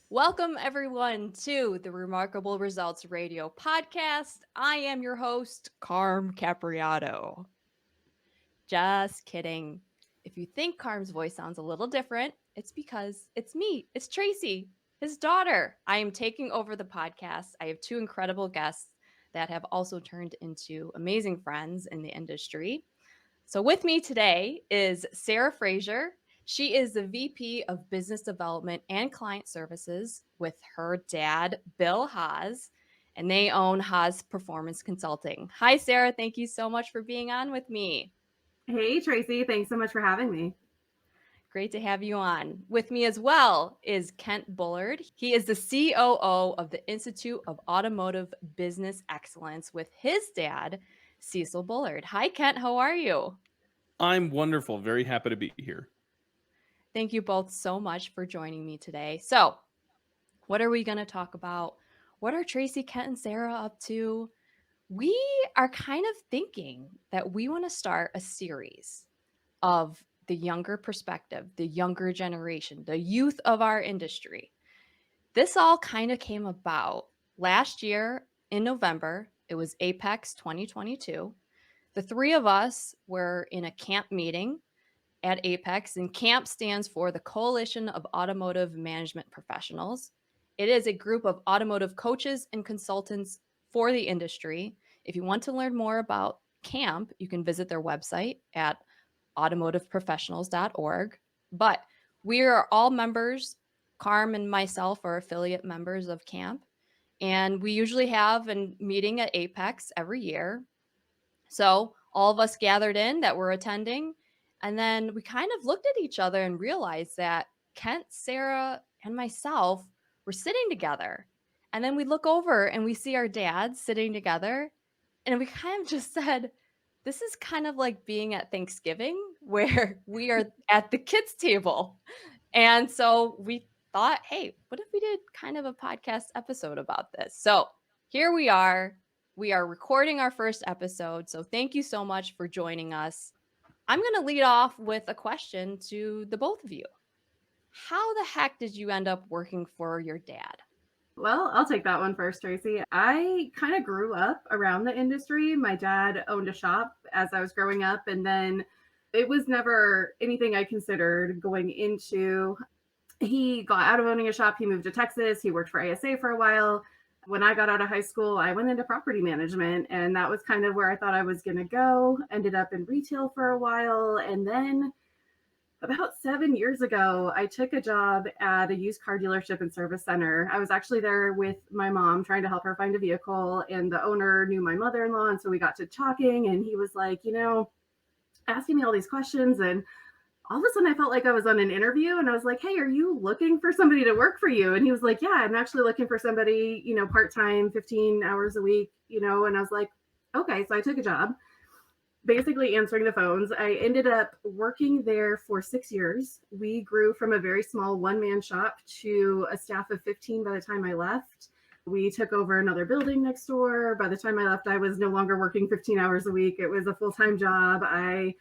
Welcome, everyone, to the Remarkable Results Radio podcast. I am your host, Carm Capriotto. Just kidding. If you think Carm's voice sounds a little different, it's because it's me. It's Tracy, his daughter. I am taking over the podcast. I have two incredible guests that have also turned into amazing friends in the industry. So, with me today is Sara Fraser. She is the VP of Business Development and Client Services with her dad, Bill Haas, and they own Haas Performance Consulting. Hi, Sara. Thank you so much for being on with me. Hey, Tracy. Thanks so much for having me. Great to have you on. With me as well is Kent Bullard. He is the COO of the Institute of Automotive Business Excellence with his dad, Cecil Bullard. Hi, Kent. How are you? I'm wonderful. Very happy to be here. Thank you both so much for joining me today. So, what are we going to talk about? What are Tracy, Kent, and Sara up to? We are kind of thinking that we want to start a series of the younger perspective, the younger generation, the youth of our industry. This all kind of came about last year in November. It was Apex 2022. The three of us were in a camp meeting at Apex, and CAMP stands for the Coalition of Automotive Management Professionals. It is a group of automotive coaches and consultants for the industry. If you want to learn more about CAMP, you can visit their website at automotiveprofessionals.org. But we are all members. Carm and myself are affiliate members of CAMP, and we usually have a meeting at Apex every year. So all of us gathered in that were attending, and then we kind of looked at each other and realized that Kent, Sara, and myself were sitting together. And then we look over and we see our dads sitting together. And we kind of just said, this is kind of like being at Thanksgiving where we are at the kids' table. And so we thought, hey, what if we did kind of a podcast episode about this? So here we are. We are recording our first episode. So thank you so much for joining us. I'm going to lead off with a question to the both of you. How the heck did you end up working for your dad? Well, I'll take that one first, Tracy. I kind of grew up around the industry. My dad owned a shop as I was growing up, and then it was never anything I considered going into. He got out of owning a shop. He moved to Texas. He worked for ASA for a while. When I got out of high school, I went into property management, and that was kind of where I thought I was going to go. Ended up in retail for a while, and then about 7 years ago, I took a job at a used car dealership and service center. I was actually there with my mom trying to help her find a vehicle, and the owner knew my mother-in-law. And so we got to talking, and he was like, asking me all these questions. And all of a sudden I felt like I was on an interview, and I was like, hey, are you looking for somebody to work for you? And he was like, yeah, I'm actually looking for somebody, part-time, 15 hours a week, and I was like, okay. So I took a job basically answering the phones. I ended up working there for 6 years. We grew from a very small one-man shop to a staff of 15 by the time I left. We took over another building next door. By the time I left, I was no longer working 15 hours a week. It was a full-time job. I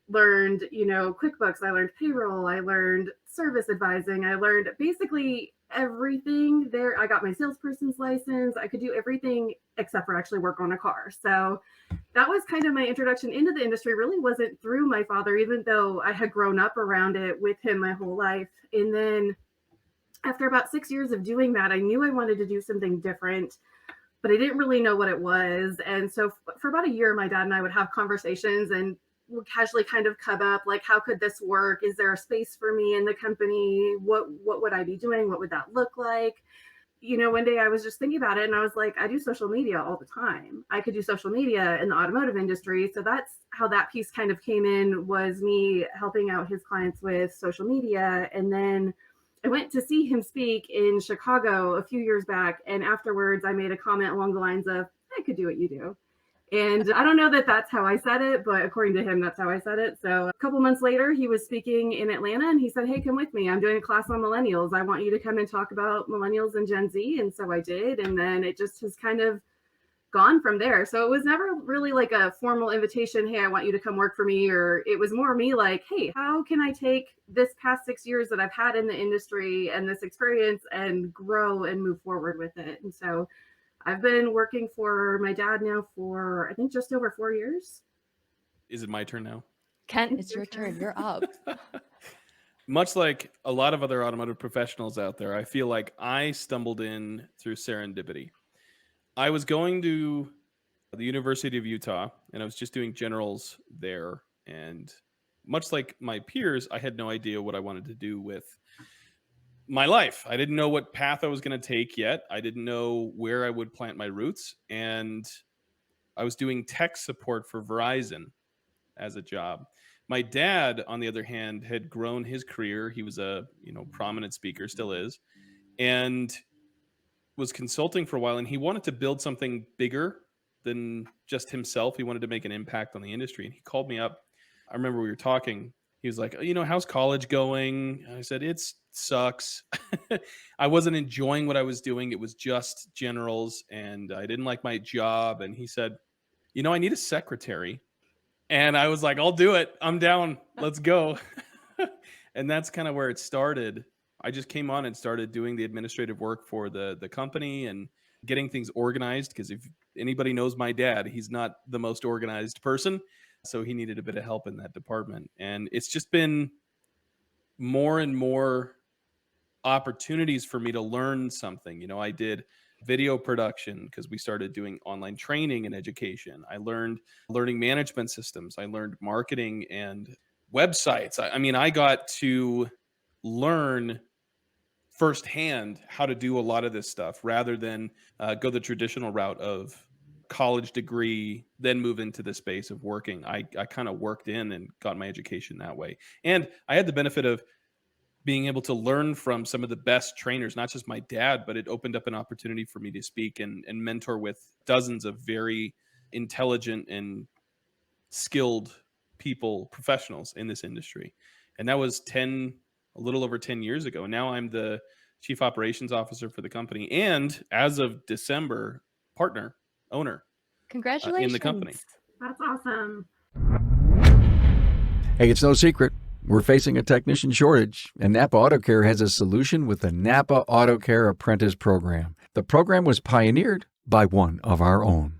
learned, QuickBooks. I learned payroll. I learned service advising. I learned basically everything there. I got my salesperson's license. I could do everything except for actually work on a car. So that was kind of my introduction into the industry. Really wasn't through my father, even though I had grown up around it with him my whole life. And then after about 6 years of doing that, I knew I wanted to do something different, but I didn't really know what it was. And so for about a year, my dad and I would have conversations and would casually kind of come up like, how could this work? Is there a space for me in the company? What would I be doing? What would that look like? One day I was just thinking about it, and I was like, I do social media all the time. I could do social media in the automotive industry. So that's how that piece kind of came in, was me helping out his clients with social media. And then I went to see him speak in Chicago a few years back. And afterwards I made a comment along the lines of, I could do what you do. And I don't know that that's how I said it, but according to him, that's how I said it. So a couple months later, he was speaking in Atlanta, and he said, hey, come with me. I'm doing a class on millennials. I want you to come and talk about millennials and Gen Z. And so I did. And then it just has kind of gone from there. So it was never really like a formal invitation, hey, I want you to come work for me. Or it was more me like, hey, how can I take this past 6 years that I've had in the industry and this experience and grow and move forward with it? And so I've been working for my dad now for, I think, just over 4 years. Is it my turn now? Kent, it's your turn. You're up. Much like a lot of other automotive professionals out there, I feel like I stumbled in through serendipity. I was going to the University of Utah, and I was just doing generals there. And much like my peers, I had no idea what I wanted to do with my life. I didn't know what path I was going to take yet. I didn't know where I would plant my roots. And I was doing tech support for Verizon as a job. My dad, on the other hand, had grown his career. He was a prominent speaker, still is, and was consulting for a while. And he wanted to build something bigger than just himself. He wanted to make an impact on the industry. And he called me up. I remember we were talking. He was like, how's college going? And I said, it sucks. I wasn't enjoying what I was doing. It was just generals, and I didn't like my job. And he said, I need a secretary. And I was like, I'll do it. I'm down. Let's go. And that's kind of where it started. I just came on and started doing the administrative work for the company and getting things organized. Because if anybody knows my dad, he's not the most organized person. So he needed a bit of help in that department. And it's just been more and more opportunities for me to learn something. I did video production because we started doing online training and education. I learned learning management systems. I learned marketing and websites. I got to learn firsthand how to do a lot of this stuff rather than go the traditional route of college degree, then move into the space of working. I kind of worked in and got my education that way. And I had the benefit of being able to learn from some of the best trainers, not just my dad, but it opened up an opportunity for me to speak and mentor with dozens of very intelligent and skilled people, professionals in this industry. And that was a little over 10 years ago. And now I'm the chief operations officer for the company. And as of December, owner Congratulations. in the company. That's awesome. Hey, it's no secret. We're facing a technician shortage, and Napa Auto Care has a solution with the Napa Auto Care Apprentice Program. The program was pioneered by one of our own.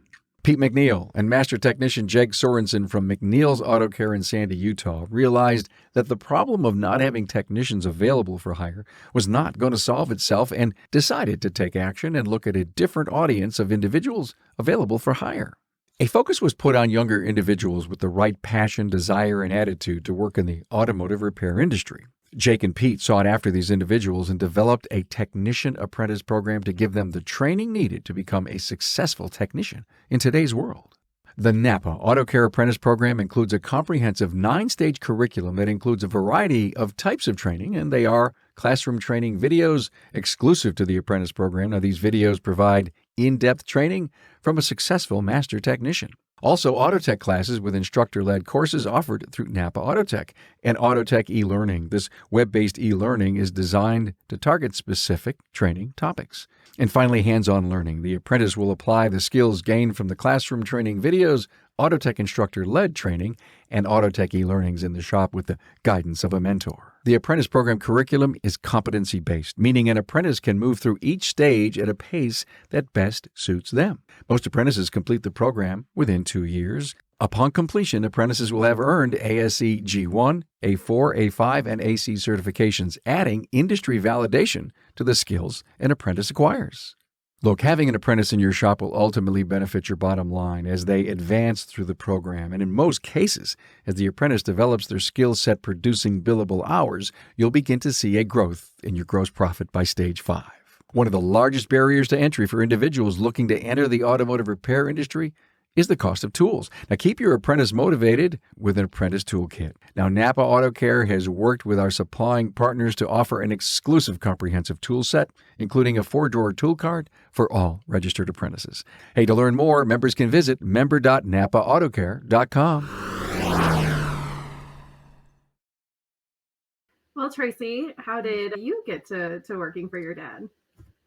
Pete McNeil and Master Technician Jake Sorensen from McNeil's Auto Care in Sandy, Utah, realized that the problem of not having technicians available for hire was not going to solve itself and decided to take action and look at a different audience of individuals available for hire. A focus was put on younger individuals with the right passion, desire, and attitude to work in the automotive repair industry. Jake and Pete sought after these individuals and developed a technician apprentice program to give them the training needed to become a successful technician in today's world. The Napa Auto Care Apprentice Program includes a comprehensive 9-stage curriculum that includes a variety of types of training, and they are classroom training videos exclusive to the apprentice program. Now, these videos provide in-depth training from a successful master technician. Also, Autotech classes with instructor-led courses offered through Napa Autotech and Autotech e-learning. This web-based e-learning is designed to target specific training topics. And finally, hands-on learning. The apprentice will apply the skills gained from the classroom training videos, Autotech instructor-led training, and Autotech e-learnings in the shop with the guidance of a mentor. The apprentice program curriculum is competency-based, meaning an apprentice can move through each stage at a pace that best suits them. Most apprentices complete the program within 2 years. Upon completion, apprentices will have earned ASE G1, A4, A5, and AC certifications, adding industry validation to the skills an apprentice acquires. Look, having an apprentice in your shop will ultimately benefit your bottom line as they advance through the program. And in most cases, as the apprentice develops their skill set producing billable hours, you'll begin to see a growth in your gross profit by stage 5. One of the largest barriers to entry for individuals looking to enter the automotive repair industry is the cost of tools. Now, keep your apprentice motivated with an apprentice toolkit. Now, Napa Auto Care has worked with our supplying partners to offer an exclusive comprehensive tool set, including a 4-drawer tool cart for all registered apprentices. Hey, to learn more, members can visit member.napaautocare.com. Well, Tracy, how did you get to working for your dad?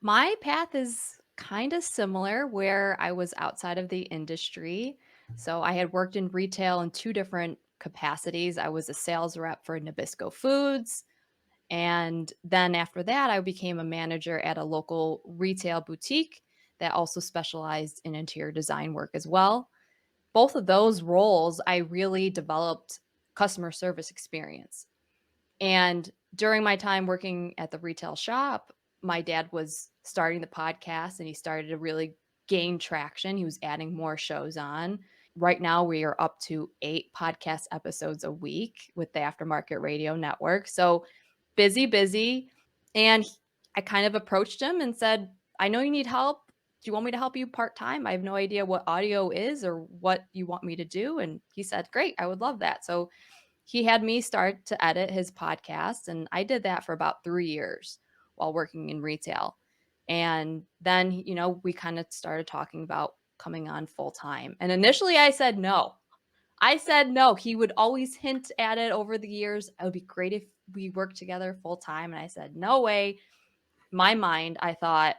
My path is kind of similar where I was outside of the industry. So I had worked in retail in two different capacities. I was a sales rep for Nabisco Foods. And then after that, I became a manager at a local retail boutique that also specialized in interior design work as well. Both of those roles, I really developed customer service experience. And during my time working at the retail shop, my dad was starting the podcast and he started to really gain traction. He was adding more shows on. Right now, we are up to 8 podcast episodes a week with the Aftermarket Radio Network. So busy, busy. And I kind of approached him and said, I know you need help. Do you want me to help you part time? I have no idea what audio is or what you want me to do. And he said, great, I would love that. So he had me start to edit his podcast. And I did that for about 3 years while working in retail. And then, we kind of started talking about coming on full time. And initially I said no. I said no. He would always hint at it over the years. It would be great if we worked together full time. And I said, no way. My mind, I thought,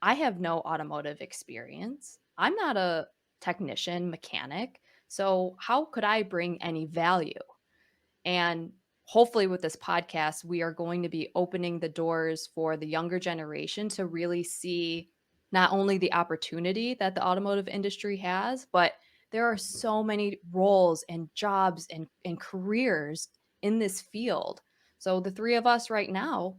I have no automotive experience. I'm not a technician, mechanic. So how could I bring any value? And hopefully, with this podcast, we are going to be opening the doors for the younger generation to really see not only the opportunity that the automotive industry has, but there are so many roles and jobs and careers in this field. So, the three of us right now,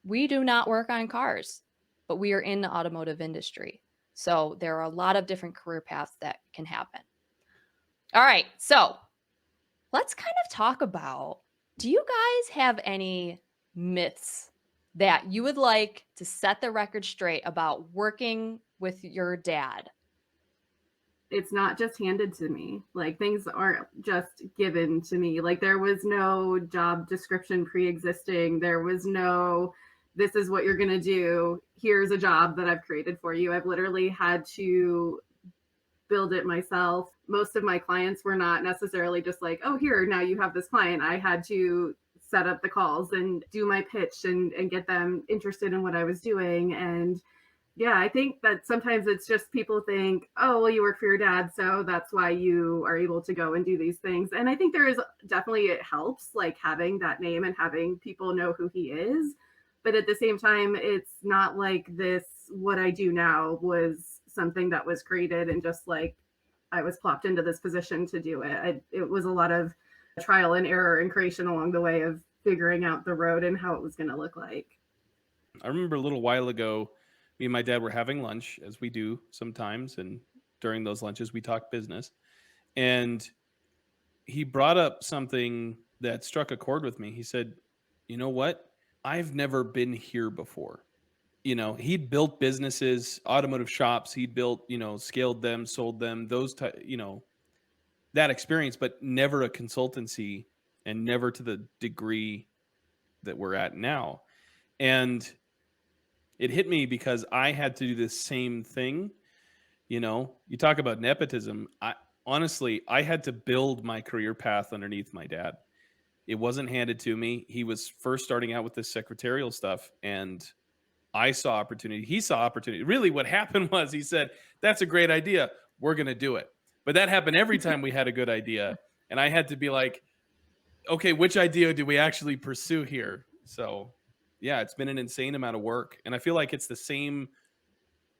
we do not work on cars, but we are in the automotive industry. So, there are a lot of different career paths that can happen. All right. So, let's kind of talk about, do you guys have any myths that you would like to set the record straight about working with your dad? It's not just handed to me. Like, things aren't just given to me. Like, there was no job description pre-existing. There was no, this is what you're going to do. Here's a job that I've created for you. I've literally had to build it myself. Most of my clients were not necessarily just like, oh, here, now you have this client. I had to set up the calls and do my pitch and get them interested in what I was doing. And yeah, I think that sometimes it's just people think, oh, well, you work for your dad, so that's why you are able to go and do these things. And I think there is definitely, it helps, like, having that name and having people know who he is. But at the same time, it's not like this, what I do now was something that was created and just like I was plopped into this position to do it. It was a lot of trial and error and creation along the way of figuring out the road and how it was going to look like. I remember a little while ago, me and my dad were having lunch, as we do sometimes, and during those lunches we talk business, and he brought up something that struck a chord with me. He said, you know what, I've never been here before. He'd built businesses, automotive shops, he'd built, scaled them, sold them, that experience, but never a consultancy and never to the degree that we're at now. And it hit me because I had to do the same thing. You talk about nepotism. Honestly, I had to build my career path underneath my dad. It wasn't handed to me. He was first starting out with this secretarial stuff, and I saw opportunity. He saw opportunity. Really, what happened was he said, that's a great idea. We're going to do it. But that happened every time we had a good idea. And I had to be like, okay, which idea do we actually pursue here? So yeah, it's been an insane amount of work. And I feel like it's the same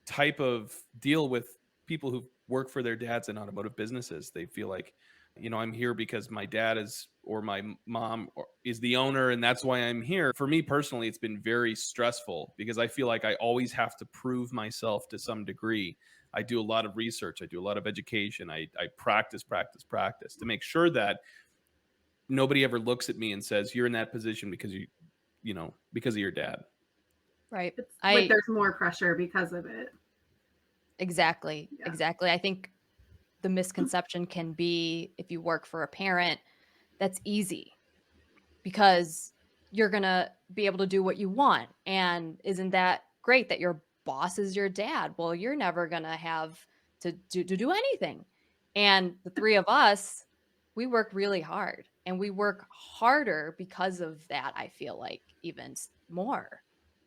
type of deal with people who work for their dads in automotive businesses. They feel like, I'm here because my dad is, or my mom is the owner, and that's why I'm here. For me personally, it's been very stressful because I feel like I always have to prove myself to some degree. I do a lot of research. I do a lot of education. I practice to make sure that nobody ever looks at me and says, you're in that position because because of your dad. Right. It's like there's more pressure because of it. Exactly. Yeah. Exactly. I think the misconception can be, if you work for a parent, that's easy because you're going to be able to do what you want. And isn't that great that your boss is your dad? Well, you're never going to have to do anything. And the three of us, we work really hard, and we work harder because of that. I feel like even more.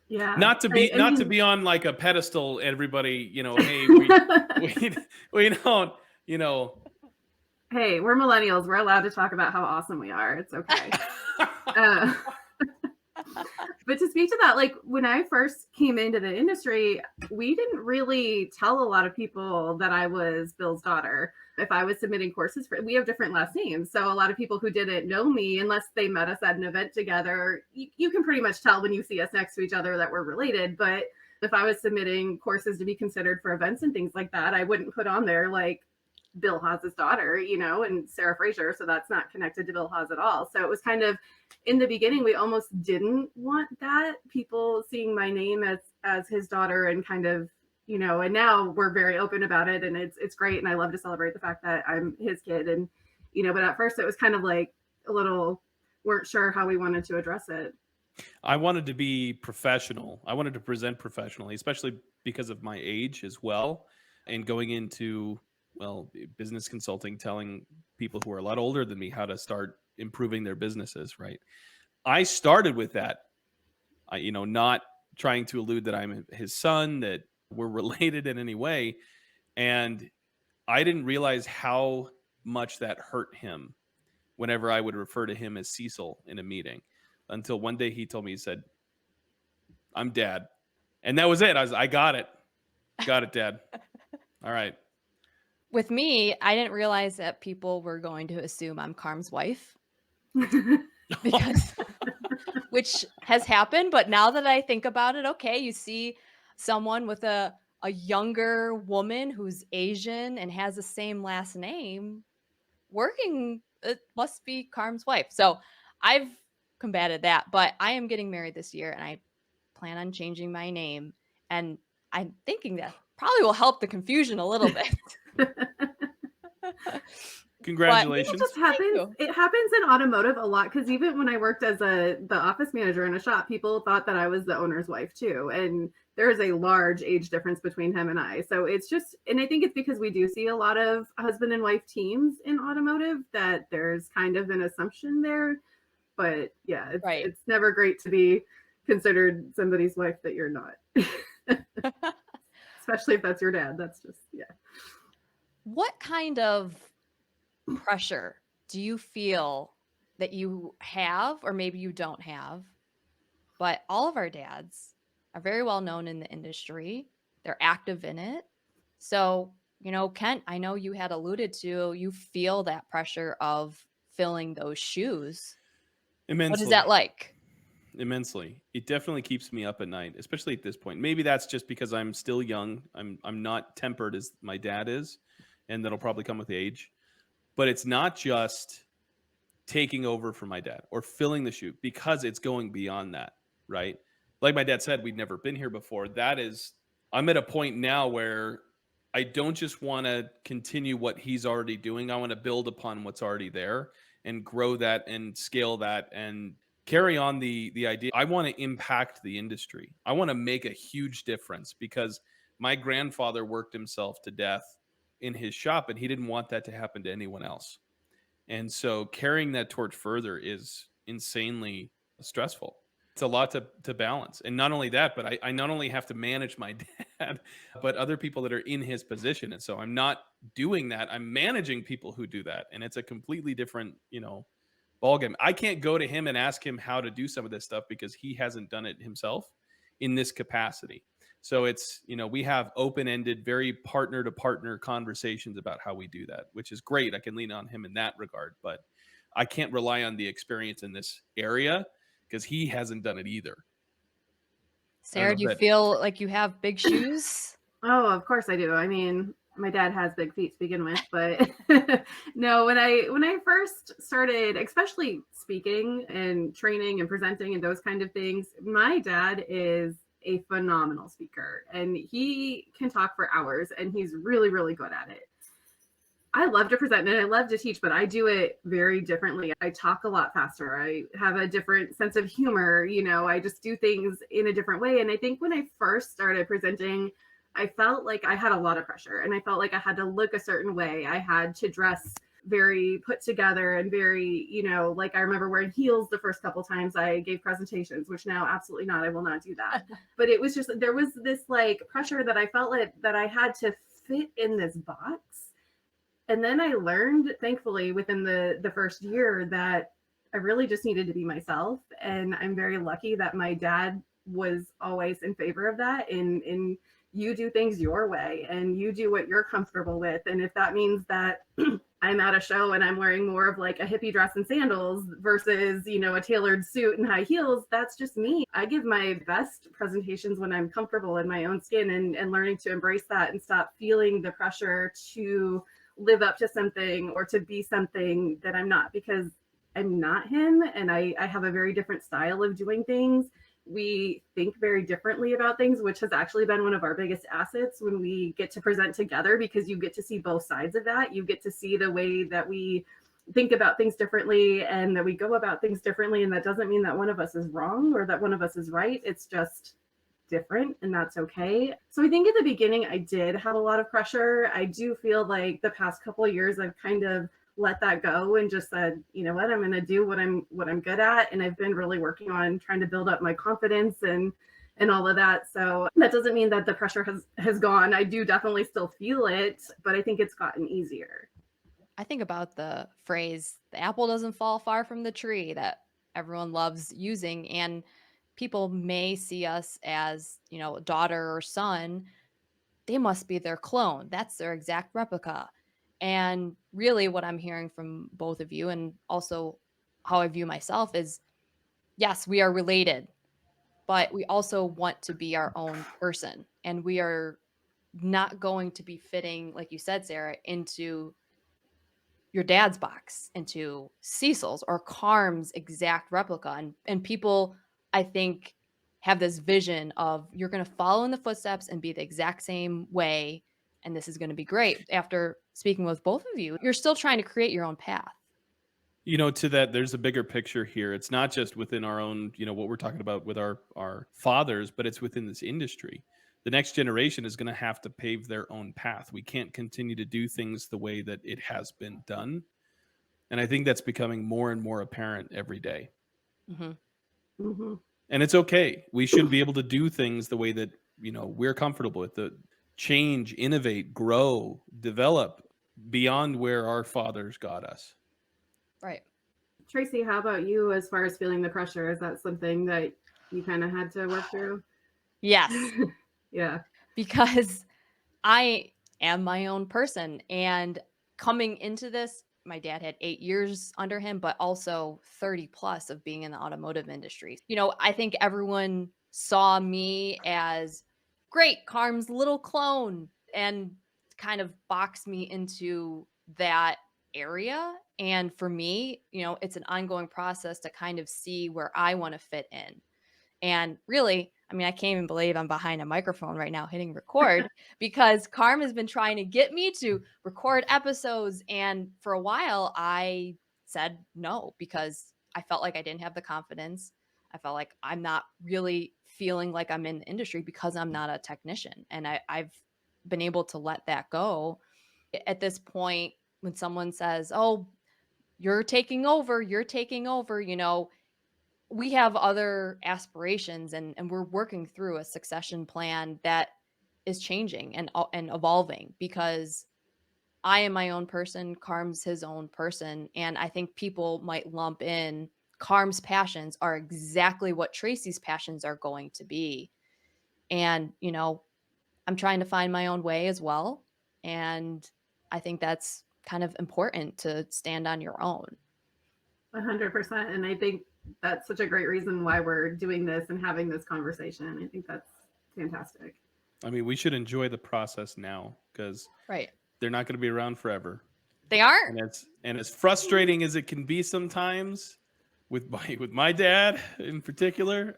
Yeah. Not to be I not to mean, be on like a pedestal, everybody, hey, we don't, hey, we're millennials. We're allowed to talk about how awesome we are. It's okay. Uh, but to speak to that, like when I first came into the industry, we didn't really tell a lot of people that I was Bill's daughter. If I was submitting courses we have different last names. So a lot of people who didn't know me, unless they met us at an event together, you can pretty much tell when you see us next to each other that we're related. But if I was submitting courses to be considered for events and things like that, I wouldn't put on there like Bill Haas's daughter, and Sara Fraser. So that's not connected to Bill Haas at all. So it was kind of, in the beginning, we almost didn't want that, people seeing my name as his daughter, and kind of, and now we're very open about it, and it's great, and I love to celebrate the fact that I'm his kid. And but at first it was kind of like a little, weren't sure how we wanted to address it. I wanted to be professional. I wanted to present professionally, especially because of my age as well, and going into business consulting, telling people who are a lot older than me how to start improving their businesses, right? I started with that, not trying to allude that I'm his son, that we're related in any way. And I didn't realize how much that hurt him whenever I would refer to him as Cecil in a meeting, until one day he told me, he said, "I'm Dad." And that was it. I got it. Got it, Dad. All right. With me, I didn't realize that people were going to assume I'm Carm's wife, because which has happened. But now that I think about it, okay, you see someone with a younger woman who's Asian and has the same last name working, it must be Carm's wife. So I've combated that, but I am getting married this year and I plan on changing my name. And I'm thinking that probably will help the confusion a little bit. Congratulations. It just happens. It happens in automotive a lot, because even when I worked as the office manager in a shop, people thought that I was the owner's wife too. And there is a large age difference between him and I. So it's just, and I think it's because we do see a lot of husband and wife teams in automotive, that there's kind of an assumption there. But yeah, it's never great to be considered somebody's wife that you're not. Especially if that's your dad. That's just, yeah. What kind of pressure do you feel that you have, or maybe you don't have, but all of our dads are very well known in the industry, they're active in it, so Kent, I know you had alluded to, you feel that pressure of filling those shoes. Immensely. What is that like? Immensely. It definitely keeps me up at night, especially at this point. Maybe that's just because I'm still young. I'm not tempered as my dad is, and that'll probably come with age. But it's not just taking over for my dad or filling the shoe, because it's going beyond that, right? Like my dad said, we'd never been here before. I'm at a point now where I don't just want to continue what he's already doing. I want to build upon what's already there and grow that and scale that and carry on the idea. I want to impact the industry. I want to make a huge difference, because my grandfather worked himself to death in his shop, and he didn't want that to happen to anyone else. And so carrying that torch further is insanely stressful. It's a lot to balance. And not only that, but I not only have to manage my dad, but other people that are in his position. And so I'm not doing that. I'm managing people who do that. And it's a completely different, ballgame. I can't go to him and ask him how to do some of this stuff, because he hasn't done it himself in this capacity. So it's, we have open-ended, very partner-to-partner conversations about how we do that, which is great. I can lean on him in that regard, but I can't rely on the experience in this area, because he hasn't done it either. Sarah, do you feel like you have big shoes? Oh, of course I do. I mean, my dad has big feet to begin with, but no, when I first started, especially speaking and training and presenting and those kind of things, my dad is a phenomenal speaker, and he can talk for hours, and he's really, really good at it. I love to present and I love to teach, but I do it very differently. I talk a lot faster. I have a different sense of humor. I just do things in a different way. And I think when I first started presenting, I felt like I had a lot of pressure, and I felt like I had to look a certain way. I had to dress very put together and very, like I remember wearing heels the first couple times I gave presentations, which now absolutely not, I will not do that. But it was just, there was this like pressure that I felt like that I had to fit in this box. And then I learned, thankfully, within the first year that I really just needed to be myself. And I'm very lucky that my dad was always in favor of that. In you do things your way and you do what you're comfortable with. And if that means that I'm at a show and I'm wearing more of like a hippie dress and sandals versus, a tailored suit and high heels, that's just me. I give my best presentations when I'm comfortable in my own skin and learning to embrace that and stop feeling the pressure to live up to something or to be something that I'm not, because I'm not him. And I have a very different style of doing things. We think very differently about things, which has actually been one of our biggest assets when we get to present together, because you get to see both sides of that. You get to see the way that we think about things differently and that we go about things differently. And that doesn't mean that one of us is wrong or that one of us is right. It's just different, and that's okay. So I think at the beginning I did have a lot of pressure. I do feel like the past couple of years I've kind of let that go and just said, you know what, I'm going to do what I'm good at. And I've been really working on trying to build up my confidence and all of that. So that doesn't mean that the pressure has gone. I do definitely still feel it, but I think it's gotten easier. I think about the phrase, the apple doesn't fall far from the tree, that everyone loves using. And people may see us as, daughter or son. They must be their clone. That's their exact replica. And really, what I'm hearing from both of you, and also how I view myself, is yes, we are related, but we also want to be our own person. And we are not going to be fitting, like you said, Sarah, into your dad's box, into Cecil's or Carm's exact replica. And people, I think, have this vision of you're going to follow in the footsteps and be the exact same way, and this is going to be great. After speaking with both of you, you're still trying to create your own path. To that, there's a bigger picture here. It's not just within our own, what we're talking about with our fathers, but it's within this industry. The next generation is going to have to pave their own path. We can't continue to do things the way that it has been done. And I think that's becoming more and more apparent every day. Mm-hmm. Mm-hmm. And it's okay. We should be able to do things the way that, we're comfortable with. The change, innovate, grow, develop beyond where our fathers got us. Right. Tracy, how about you as far as feeling the pressure? Is that something that you kind of had to work through? Yes. Yeah. Because I am my own person. And coming into this, my dad had 8 years under him, but also 30 plus of being in the automotive industry. I think everyone saw me as great, Carm's little clone, and kind of boxed me into that area. And for me, it's an ongoing process to kind of see where I want to fit in. And really, I mean, I can't even believe I'm behind a microphone right now hitting record because Carm has been trying to get me to record episodes. And for a while, I said no because I felt like I didn't have the confidence. I felt like I'm not really feeling like I'm in the industry because I'm not a technician. And I've been able to let that go. At this point, when someone says, oh, you're taking over, we have other aspirations and we're working through a succession plan that is changing and evolving, because I am my own person, Carm's his own person, and I think people might lump in Carm's passions are exactly what Tracy's passions are going to be. And I'm trying to find my own way as well, and I think that's kind of important, to stand on your own. 100%. And I think that's such a great reason why we're doing this and having this conversation. I think that's fantastic. I mean, we should enjoy the process now, because Right. they're not going to be around forever. They aren't. And as frustrating as it can be sometimes with my dad in particular,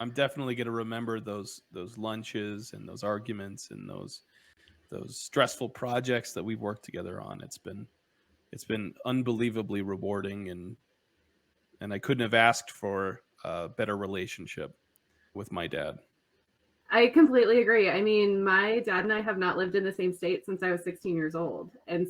I'm definitely going to remember those lunches and those arguments and those stressful projects that we've worked together on. It's been unbelievably rewarding, and I couldn't have asked for a better relationship with my dad. I completely agree. I mean, my dad and I have not lived in the same state since I was 16 years old. And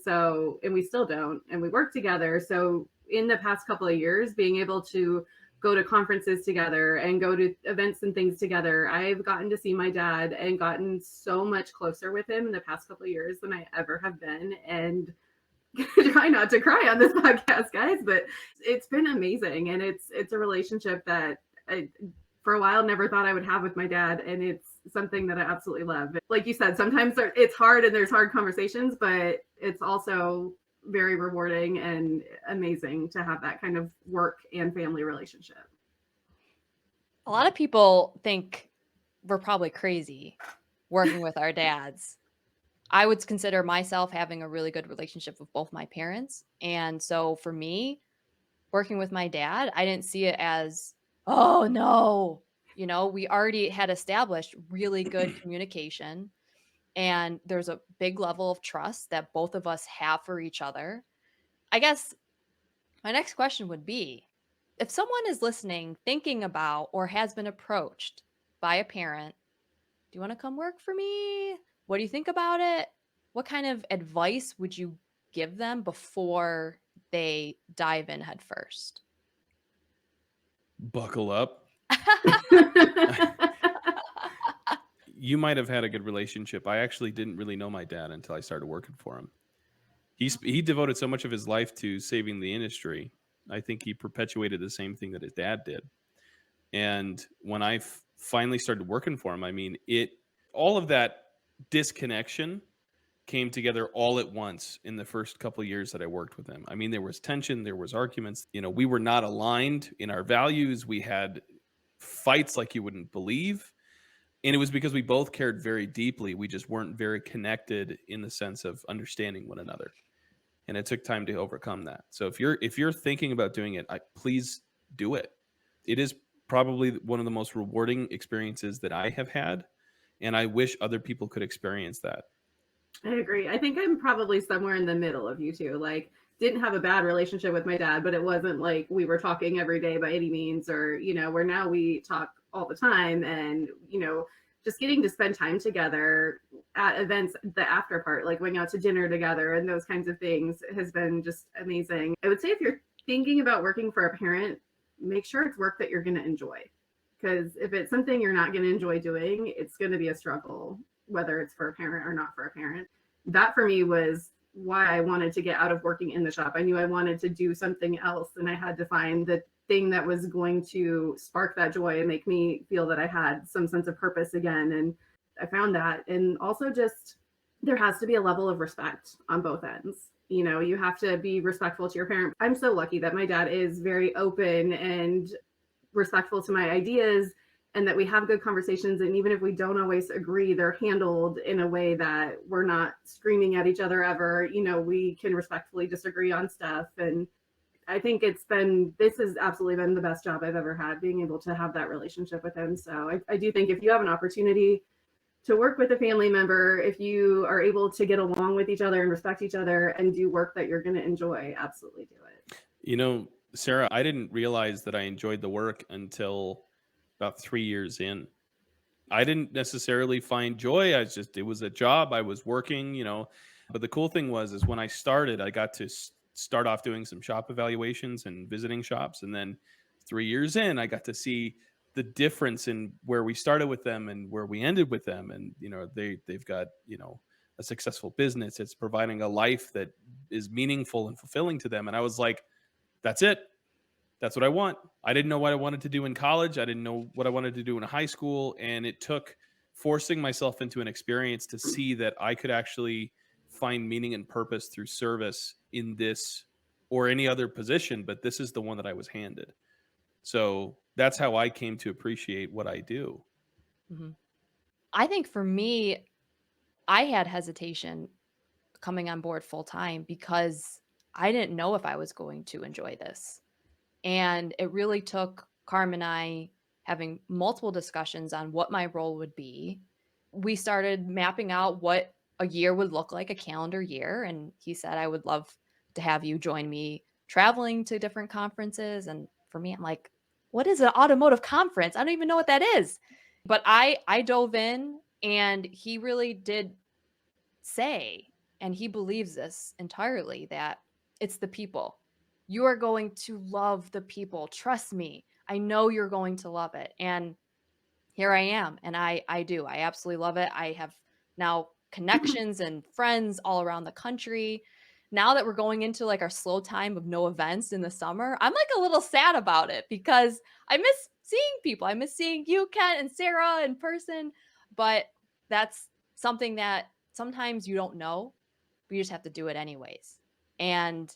we still don't, and we work together. So in the past couple of years, being able to go to conferences together and go to events and things together, I've gotten to see my dad and gotten so much closer with him in the past couple of years than I ever have been. And try not to cry on this podcast, guys, but it's been amazing. And it's a relationship that for a while never thought I would have with my dad, and it's something that I absolutely love. Like you said, sometimes it's hard and there's hard conversations, but it's also very rewarding and amazing to have that kind of work and family relationship. A lot of people think we're probably crazy working with our dads. I would consider myself having a really good relationship with both my parents. And so for me, working with my dad, I didn't see it as, oh no, we already had established really good communication, and there's a big level of trust that both of us have for each other. I guess my next question would be, if someone is listening, thinking about, or has been approached by a parent, do you want to come work for me? What do you think about it? What kind of advice would you give them before they dive in head first? Buckle up. You might have had a good relationship. I actually didn't really know my dad until I started working for him. He devoted so much of his life to saving the industry. I think he perpetuated the same thing that his dad did. And when I finally started working for him, I mean, all of that disconnection came together all at once in the first couple of years that I worked with him. I mean, there was tension, there was arguments. We were not aligned in our values. We had fights like you wouldn't believe. And it was because we both cared very deeply. We just weren't very connected in the sense of understanding one another. And it took time to overcome that. So if you're thinking about doing it, please do it. It is probably one of the most rewarding experiences that I have had. And I wish other people could experience that. I agree. I think I'm probably somewhere in the middle of you two. Like, didn't have a bad relationship with my dad, but it wasn't like we were talking every day by any means, or, where now we talk all the time, and, just getting to spend time together at events, the after part, like going out to dinner together and those kinds of things has been just amazing. I would say if you're thinking about working for a parent, make sure it's work that you're going to enjoy. Because if it's something you're not going to enjoy doing, it's going to be a struggle, whether it's for a parent or not for a parent. That for me was why I wanted to get out of working in the shop. I knew I wanted to do something else, and I had to find the thing that was going to spark that joy and make me feel that I had some sense of purpose again. And I found that. And also just there has to be a level of respect on both ends. You have to be respectful to your parent. I'm so lucky that my dad is very open and respectful to my ideas, and that we have good conversations. And even if we don't always agree, they're handled in a way that we're not screaming at each other ever. We can respectfully disagree on stuff. And I think this has absolutely been the best job I've ever had, being able to have that relationship with him. So I do think if you have an opportunity to work with a family member, if you are able to get along with each other and respect each other and do work that you're going to enjoy, absolutely do it. Sarah, I didn't realize that I enjoyed the work until about 3 years in. I didn't necessarily find joy. It was a job. I was working, but the cool thing is when I started, I got to start off doing some shop evaluations and visiting shops. And then 3 years in, I got to see the difference in where we started with them and where we ended with them. And, they've got, a successful business. It's providing a life that is meaningful and fulfilling to them. And I was like, that's it. That's what I want. I didn't know what I wanted to do in college. I didn't know what I wanted to do in high school. And it took forcing myself into an experience to see that I could actually find meaning and purpose through service in this or any other position. But this is the one that I was handed. So that's how I came to appreciate what I do. Mm-hmm. I think for me, I had hesitation coming on board full time because I didn't know if I was going to enjoy this. And it really took Carm and I having multiple discussions on what my role would be. We started mapping out what a year would look like, a calendar year. And he said, I would love to have you join me traveling to different conferences. And for me, I'm like, what is an automotive conference? I don't even know what that is. But I dove in, and he really did say, and he believes this entirely, that it's the people. You are going to love the people. Trust me. I know you're going to love it. And here I am. And I do. I absolutely love it. I have now connections and friends all around the country. Now that we're going into like our slow time of no events in the summer, I'm like a little sad about it because I miss seeing people. I miss seeing you, Kent, and Sarah in person. But that's something that sometimes you don't know, but you just have to do it anyways. And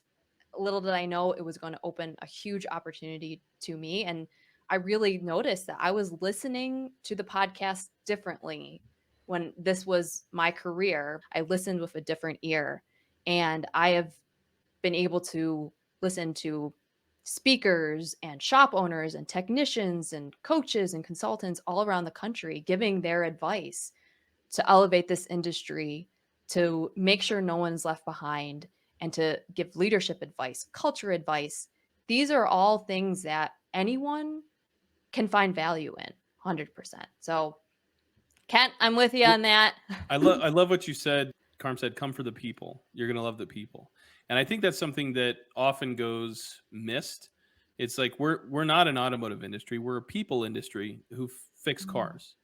little did I know it was going to open a huge opportunity to me. And I really noticed that I was listening to the podcast differently when this was my career. I listened with a different ear, and I have been able to listen to speakers and shop owners and technicians and coaches and consultants all around the country giving their advice to elevate this industry, to make sure no one's left behind, and to give leadership advice, culture advice. These are all things that anyone can find value in 100%. So, Kent, I'm with you on that. I love what you said. Carm said, "Come for the people. You're gonna love the people," and I think that's something that often goes missed. It's like we're not an automotive industry. We're a people industry who fix cars.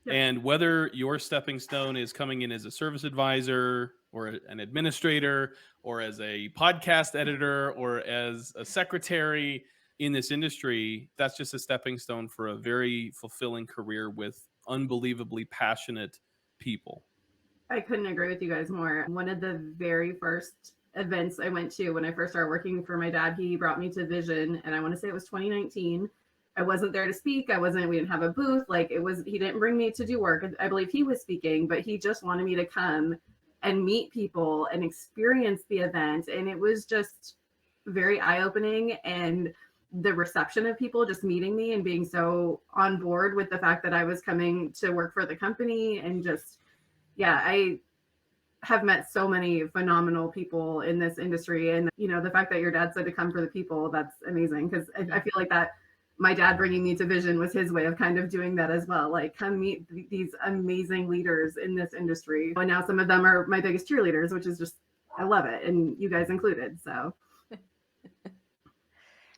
Yep. And whether your stepping stone is coming in as a service advisor or an administrator or as a podcast editor or as a secretary in this industry, that's just a stepping stone for a very fulfilling career with unbelievably passionate people. I couldn't agree with you guys more. One of the very first events I went to when I first started working for my dad, he brought me to Vision, and I want to say it was 2019. I wasn't there to speak. We didn't have a booth. He didn't bring me to do work. I believe he was speaking, but he just wanted me to come and meet people and experience the event. And it was just very eye-opening. And the reception of people just meeting me and being so on board with the fact that I was coming to work for the company, and just, yeah, I have met so many phenomenal people in this industry. And, the fact that your dad said to come for the people, that's amazing. Because I feel like that my dad bringing me to Vision was his way of kind of doing that as well. Like, come meet these amazing leaders in this industry. And now some of them are my biggest cheerleaders, which is just, I love it. And you guys included. So.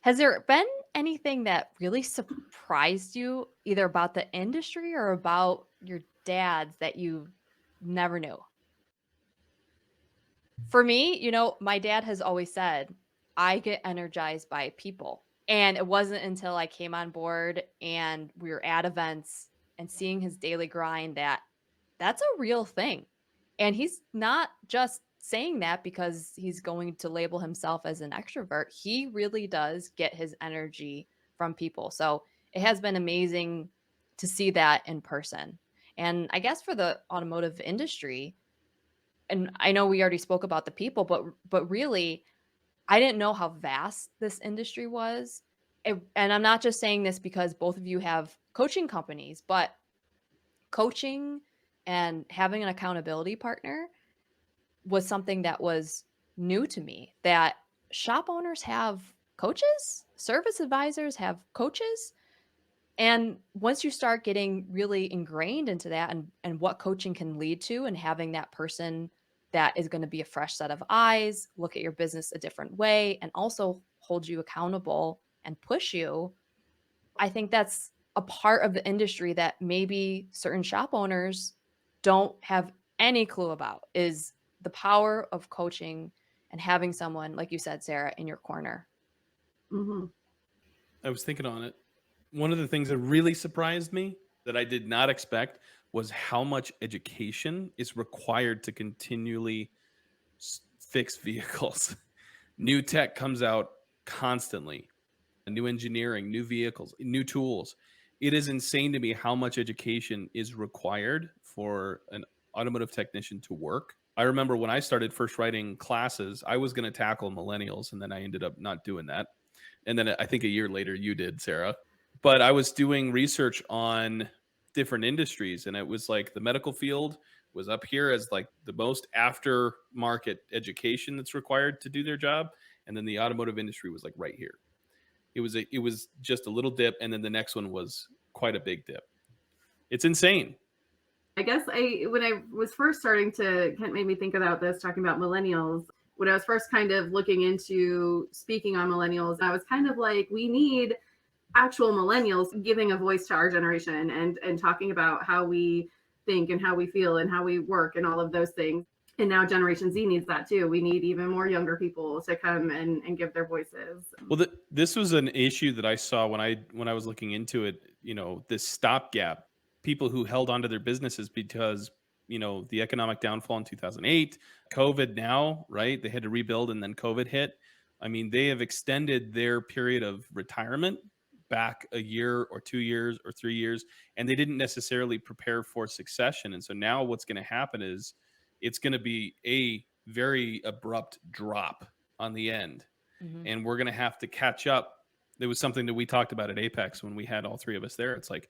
Has there been anything that really surprised you, either about the industry or about your dads, that you never knew? For me, my dad has always said, I get energized by people. And it wasn't until I came on board and we were at events and seeing his daily grind that that's a real thing. And he's not just saying that because he's going to label himself as an extrovert. He really does get his energy from people. So it has been amazing to see that in person. And I guess for the automotive industry, and I know we already spoke about the people, but really, I didn't know how vast this industry was. And I'm not just saying this because both of you have coaching companies, but coaching and having an accountability partner was something that was new to me, that shop owners have coaches, service advisors have coaches. And once you start getting really ingrained into that, and what coaching can lead to, and having that person that is going to be a fresh set of eyes, look at your business a different way, and also hold you accountable and push you, I think that's a part of the industry that maybe certain shop owners don't have any clue about, is the power of coaching and having someone, like you said, Sarah, in your corner. Mm-hmm. I was thinking on it. One of the things that really surprised me that I did not expect was how much education is required to continually fix vehicles. New tech comes out constantly, new engineering, new vehicles, new tools. It is insane to me how much education is required for an automotive technician to work. I remember when I started first writing classes, I was going to tackle millennials, and then I ended up not doing that. And then I think a year later you did, Sarah. But I was doing research on different industries, and it was like the medical field was up here as like the most aftermarket education that's required to do their job, and then the automotive industry was like right here. It was just a little dip, and then the next one was quite a big dip. It's insane. I guess when I was first starting to, Kent made me think about this, talking about millennials. When I was first kind of looking into speaking on millennials, I was kind of like, we need actual millennials giving a voice to our generation and talking about how we think and how we feel and how we work and all of those things. And now Generation Z needs that too. We need even more younger people to come and give their voices. Well, this was an issue that I saw when I was looking into it. This stopgap, people who held onto their businesses because the economic downfall in 2008, COVID now, right? They had to rebuild, and then COVID hit. I mean, they have extended their period of retirement back a year or 2 years or 3 years, and they didn't necessarily prepare for succession. And so now what's going to happen is it's going to be a very abrupt drop on the end, and we're going to have to catch up. There was something that we talked about at Apex when we had all three of us there. It's like,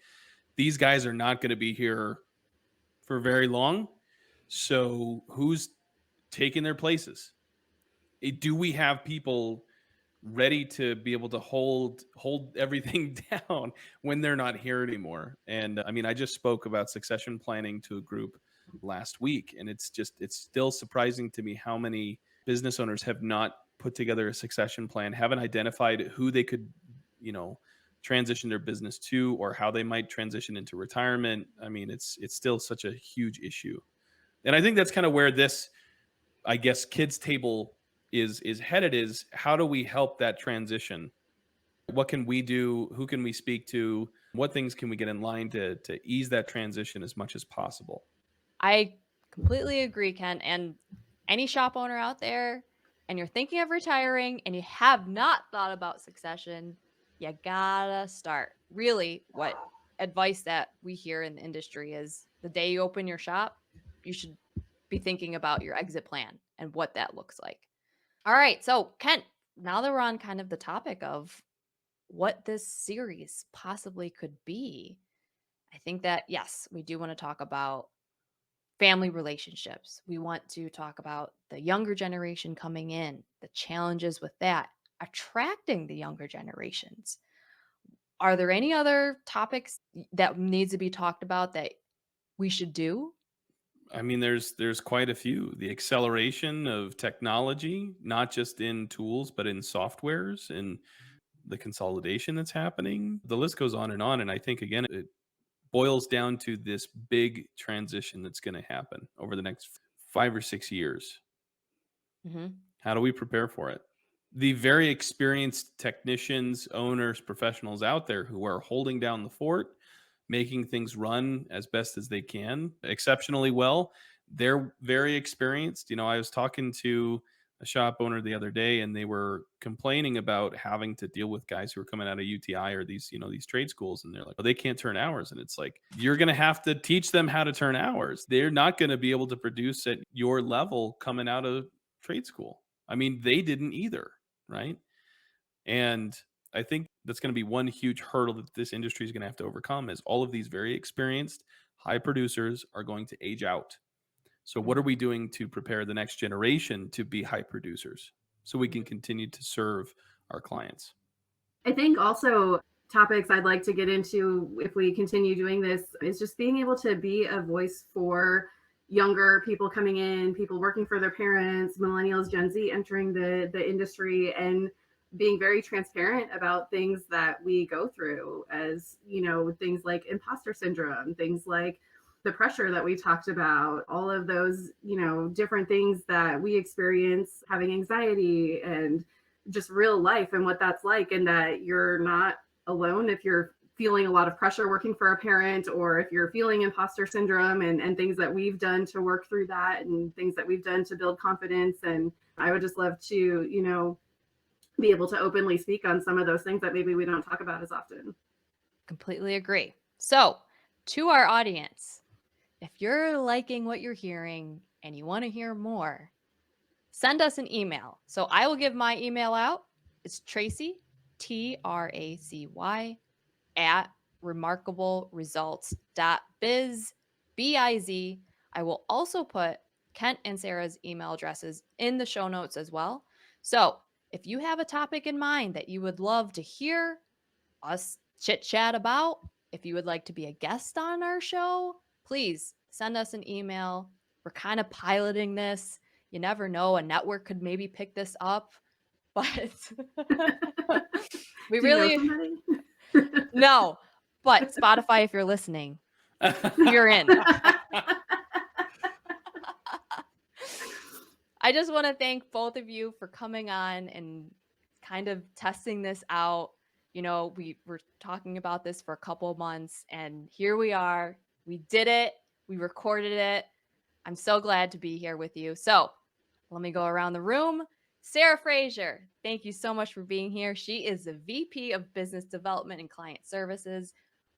these guys are not going to be here for very long. So who's taking their places? Do we have people ready to be able to hold everything down when they're not here anymore? And I mean, I just spoke about succession planning to a group last week, and it's still surprising to me how many business owners have not put together a succession plan, haven't identified who they could, transition their business to, or how they might transition into retirement. I mean, it's still such a huge issue. And I think that's kind of where this, I guess, kids table is headed, is how do we help that transition? What can we do? Who can we speak to? What things can we get in line to ease that transition as much as possible? I completely agree, Ken. And any shop owner out there, and you're thinking of retiring and you have not thought about succession, you gotta start. Really, what advice that we hear in the industry is the day you open your shop, you should be thinking about your exit plan and what that looks like. All right. So, Kent, now that we're on kind of the topic of what this series possibly could be, I think that, yes, we do want to talk about family relationships. We want to talk about the younger generation coming in, the challenges with that, attracting the younger generations. Are there any other topics that needs to be talked about that we should do? I mean, there's quite a few. The acceleration of technology, not just in tools, but in softwares, and the consolidation that's happening. The list goes on. And I think, again, it boils down to this big transition that's going to happen over the next 5 or 6 years. Mm-hmm. How do we prepare for it? The very experienced technicians, owners, professionals out there who are holding down the fort, making things run as best as they can, exceptionally well, they're very experienced. I was talking to a shop owner the other day, and they were complaining about having to deal with guys who are coming out of UTI or these trade schools, and they're like, oh, they can't turn hours. And it's like, you're going to have to teach them how to turn hours. They're not going to be able to produce at your level coming out of trade school. I mean, they didn't either, right? And I think that's going to be one huge hurdle that this industry is going to have to overcome, is all of these very experienced high producers are going to age out. So what are we doing to prepare the next generation to be high producers so we can continue to serve our clients? I think also topics I'd like to get into if we continue doing this is just being able to be a voice for younger people coming in, people working for their parents, millennials, Gen Z entering the industry, and being very transparent about things that we go through, as things like imposter syndrome, things like the pressure that we talked about, all of those different things that we experience, having anxiety and just real life and what that's like, and that you're not alone if you're feeling a lot of pressure working for a parent, or if you're feeling imposter syndrome, and things that we've done to work through that, and things that we've done to build confidence. And I would just love to be able to openly speak on some of those things that maybe we don't talk about as often. Completely agree. So, to our audience, if you're liking what you're hearing and you want to hear more, send us an email. So I will give my email out. It's Tracy, TRACY, at remarkableresults.biz, BIZ. I will also put Kent and Sarah's email addresses in the show notes as well. So if you have a topic in mind that you would love to hear us chit chat about, if you would like to be a guest on our show, please send us an email. We're kind of piloting this. You never know, a network could maybe pick this up, but we Do you know really somebody? no. But Spotify, if you're listening, you're in. I just want to thank both of you for coming on and kind of testing this out. You know, we were talking about this for a couple of months, and here we are. We did it. We recorded it. I'm so glad to be here with you. So let me go around the room. Sara Fraser, thank you so much for being here. She is the VP of Business Development and Client Services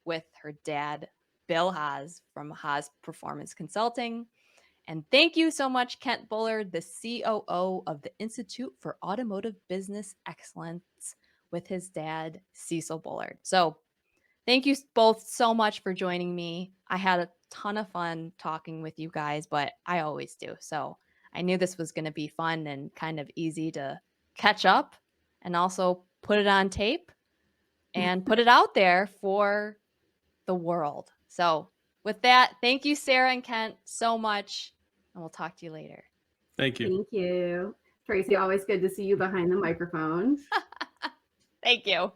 with her dad, Bill Haas from Haas Performance Consulting. And thank you so much, Kent Bullard, the COO of the Institute for Automotive Business Excellence with his dad, Cecil Bullard. So thank you both so much for joining me. I had a ton of fun talking with you guys, but I always do. So I knew this was going to be fun and kind of easy to catch up and also put it on tape and put it out there for the world. So with that, thank you, Sara and Kent, so much. And we'll talk to you later. Thank you. Thank you. Tracy, always good to see you behind the microphone. Thank you.